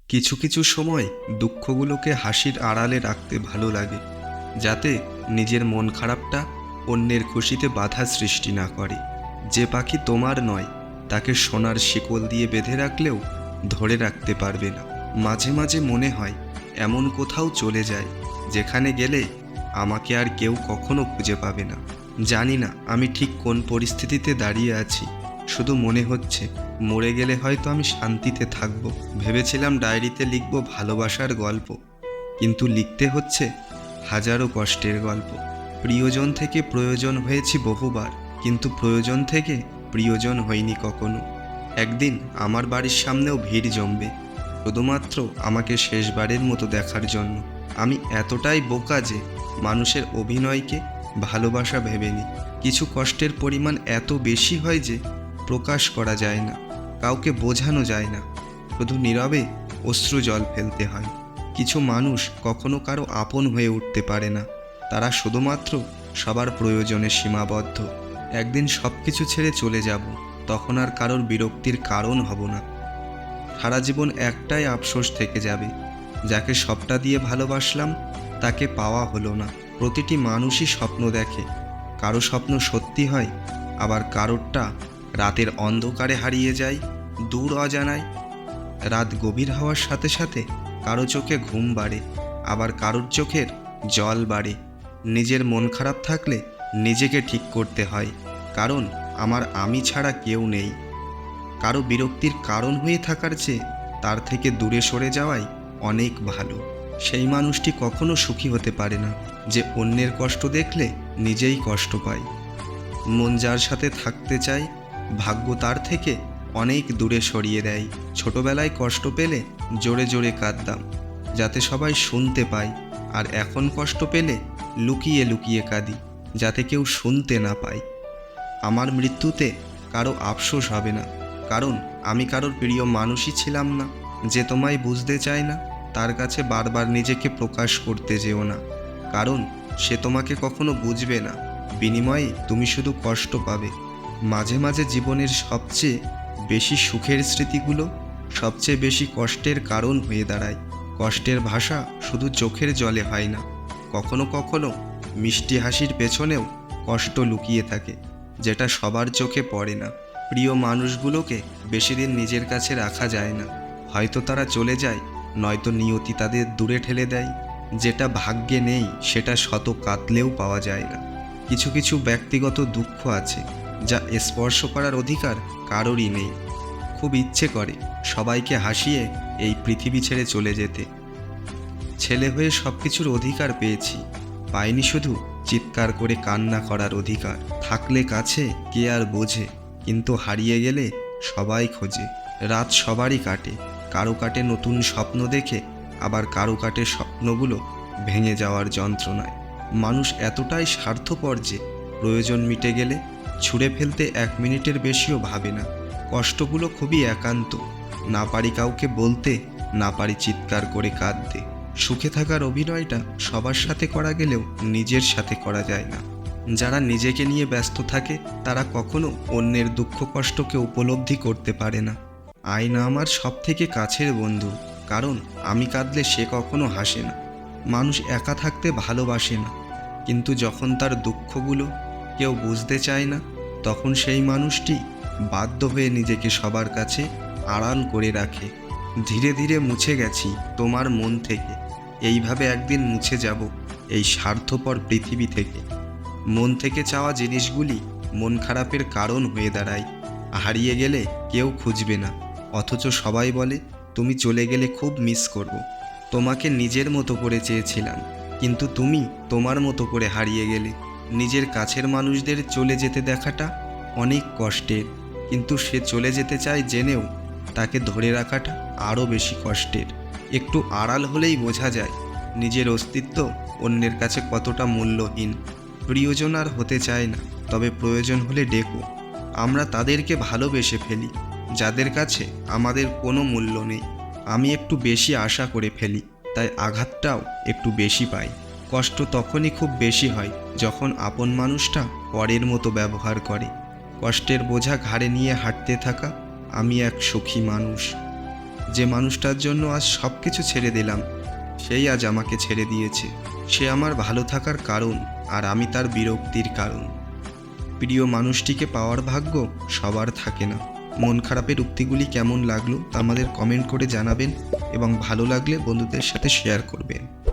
কিছু কিছু সময় দুঃখগুলোকে হাসির আড়ালে রাখতে ভালো লাগে, যাতে নিজের মন খারাপটা অন্যের খুশিতে বাধা সৃষ্টি না করে। যে পাখি তোমার নয় তাকে সোনার শিকল দিয়ে বেঁধে রাখলেও ধরে রাখতে পারবে না। মাঝে মাঝে মনে হয় এমন কোথাও চলে যায় যেখানে গেলে আমাকে আর কেউ কখনো খুঁজে পাবে না। জানি না আমি ঠিক কোন পরিস্থিতিতে দাঁড়িয়ে আছি, শুধু মনে হচ্ছে মরে গেলে হয়তো আমি শান্তিতে থাকব। ভেবেছিলাম ডায়েরিতে লিখব ভালোবাসার গল্প, কিন্তু লিখতে হচ্ছে হাজারো কষ্টের গল্প। প্রিয়জন থেকে প্রয়োজন হয়েছি বহুবার, কিন্তু প্রয়োজন থেকে প্রিয়জন হয়নি কখনো। একদিন আমার বাড়ির সামনেও ভিড় জমবে, শুধুমাত্র আমাকে শেষবারের মতো দেখার জন্য। আমি এতটাই বোকা যে মানুষের অভিনয়কে ভালোবাসা ভেবে নিই। কিছু কষ্টের পরিমাণ এত বেশি হয় যে প্রকাশ করা যায় না, কাউকে বোঝানো যায় না, শুধু নীরবে অশ্রু জল ফেলতে হয়। কিছু মানুষ কখনো কারো আপন হয়ে উঠতে পারে না, তারা শুধুমাত্র সবার প্রয়োজনে সীমাবদ্ধ। একদিন সব কিছু ছেড়ে চলে যাব, তখন আর কারোর বিরক্তির কারণ হব না। সারা জীবন একটাই আফসোস থেকে যাবে, যাকে সবটা দিয়ে ভালোবাসলাম তাকে পাওয়া হলো না। প্রতিটি মানুষই স্বপ্ন দেখে, কারো স্বপ্ন সত্যি হয়, আবার কারোরটা রাতের অন্ধকারে হারিয়ে যায় দূর অজানায়। রাত গভীর হওয়ার সাথে সাথে কারো চোখে ঘুম বাড়ে, আবার কারোর চোখের জল বাড়ে। নিজের মন খারাপ থাকলে নিজেকে ঠিক করতে হয়, কারণ আমি ছাড়া কেউ নেই। কারো বিরক্তির কারণ হয়ে থাকার চেয়ে তার থেকে দূরে সরে যাওয়াই অনেক ভালো। সেই মানুষটি কখনো সুখী হতে পারে না যে অন্যের কষ্ট দেখলে নিজেই কষ্ট পায়। মন যার সাথে থাকতে চায়, ভাগ্য তার থেকে অনেক দূরে সরিয়ে দেয়। ছোটবেলায় কষ্ট পেলে জোরে জোরে কাঁদতাম, যাতে সবাই শুনতে পায়, আর এখন কষ্ট পেলে লুকিয়ে লুকিয়ে কাঁদি, যাতে কেউ শুনতে না পায়। আমার মৃত্যুতে কারো আফসোস হবে না, কারণ আমি কারোর প্রিয় মানুষই ছিলাম না। যে তোমায় বুঝতে চায় না তার কাছে বারবার নিজেকে প্রকাশ করতে যেও না, কারণ সে তোমাকে কখনো বুঝবে না। বিনিময়ে তুমি শুধু কষ্ট পাবে। মাঝে মাঝে জীবনের সবচেয়ে বেশি সুখের স্মৃতিগুলো সবচেয়ে বেশি কষ্টের কারণ হয়ে দাঁড়ায়। কষ্টের ভাষা শুধু চোখের জলে হয় না, কখনো কখনো মিষ্টি হাসির পেছনেও কষ্ট লুকিয়ে থাকে, যেটা সবার চোখে পড়ে না। প্রিয় মানুষগুলোকে বেশি দিন নিজের কাছে রাখা যায় না, হয়তো তারা চলে যায়, নয়তো নিয়তি তাদের দূরে ঠেলে দেয়। যেটা ভাগ্যে নেই সেটা শত কাতলেও পাওয়া যায় না। কিছু কিছু ব্যক্তিগত দুঃখ আছে যা স্পর্শ করার অধিকার কারোরই নেই। খুব ইচ্ছে করে সবাইকে হাসিয়ে এই পৃথিবী ছেড়ে চলে যেতে। ছেলে হয়ে সব কিছুর অধিকার পেয়েছি, পাইনি শুধু চিৎকার করে কান্না করার অধিকার। থাকলে কাছে কে আর বোঝে, কিন্তু হারিয়ে গেলে সবাই খোঁজে। রাত সবারই কাটে, কারো কাটে নতুন স্বপ্ন দেখে, আবার কারো কাটে স্বপ্নগুলো ভেঙে যাওয়ার যন্ত্রণায়। মানুষ এতটাই স্বার্থপর যে প্রয়োজন মিটে গেলে ছুঁড়ে ফেলতে 1 মিনিটের বেশিও ভাবে না। কষ্টগুলো খুবই একান্ত, না পারি কাউকে বলতে, না পারি চিৎকার করে কাঁদতে। সুখে থাকার অভিনয়টা সবার সাথে করা গেলেও নিজের সাথে করা যায় না। যারা নিজেকে নিয়ে ব্যস্ত থাকে তারা কখনো অন্যের দুঃখ কষ্টকে উপলব্ধি করতে পারে না। আয়না আমার সব থেকে কাছের বন্ধু, কারণ আমি কাঁদলে সে কখনো হাসে না। মানুষ একা থাকতে ভালোবাসে না, কিন্তু যখন তার দুঃখগুলো কেউ বুঝতে চায় না, তখন সেই মানুষটি বাধ্য হয়ে নিজেকে সবার কাছে আড়াল করে রাখে। ধীরে ধীরে মুছে গেছি তোমার মন থেকে, এইভাবে একদিন মুছে যাব এই স্বার্থপর পৃথিবী থেকে। মন থেকে চাওয়া জিনিসগুলি মন খারাপের কারণ হয়ে দাঁড়ায়। হারিয়ে গেলে কেউ খুঁজবে না, অথচ সবাই বলে তুমি চলে গেলে খুব মিস করব। তোমাকে নিজের মতো করে চেয়েছিলাম, কিন্তু তুমি তোমার মতো করে হারিয়ে গেলে। নিজের কাছের মানুষদের চলে যেতে দেখাটা অনেক কষ্টের, কিন্তু সে চলে যেতে চায় জেনেও তাকে ধরে রাখাটা আরও বেশি কষ্টের। একটু আড়াল হলেই বোঝা যায় নিজের অস্তিত্ব অন্যের কাছে কতটা মূল্যহীন। প্রিয়জন আর হতে চায় না, তবে প্রয়োজন হলে ডেকো। আমরা তাদেরকে ভালোবেসে ফেলি যাদের কাছে আমাদের কোনো মূল্য নেই। আমি একটু বেশি আশা করে ফেলি, তাই আঘাতটাও একটু বেশি পাই। কষ্ট তখনই খুব বেশি হয় যখন আপন মানুষটা পরের মতো ব্যবহার করে। কষ্টের বোঝা ঘাড়ে নিয়ে হাঁটতে থাকা আমি এক সুখী মানুষ। যে মানুষটার জন্য আজ সব কিছু ছেড়ে দিলাম, সেই আজ আমাকে ছেড়ে দিয়েছে। সে আমার ভালো থাকার কারণ, আর আমি তার বিরক্তির কারণ। প্রিয় মানুষটিকে পাওয়ার ভাগ্য সবার থাকে না। মন খারাপের উক্তিগুলি কেমন লাগলো তা আমাদের কমেন্ট করে জানাবেন, এবং ভালো লাগলে বন্ধুদের সাথে শেয়ার করবেন।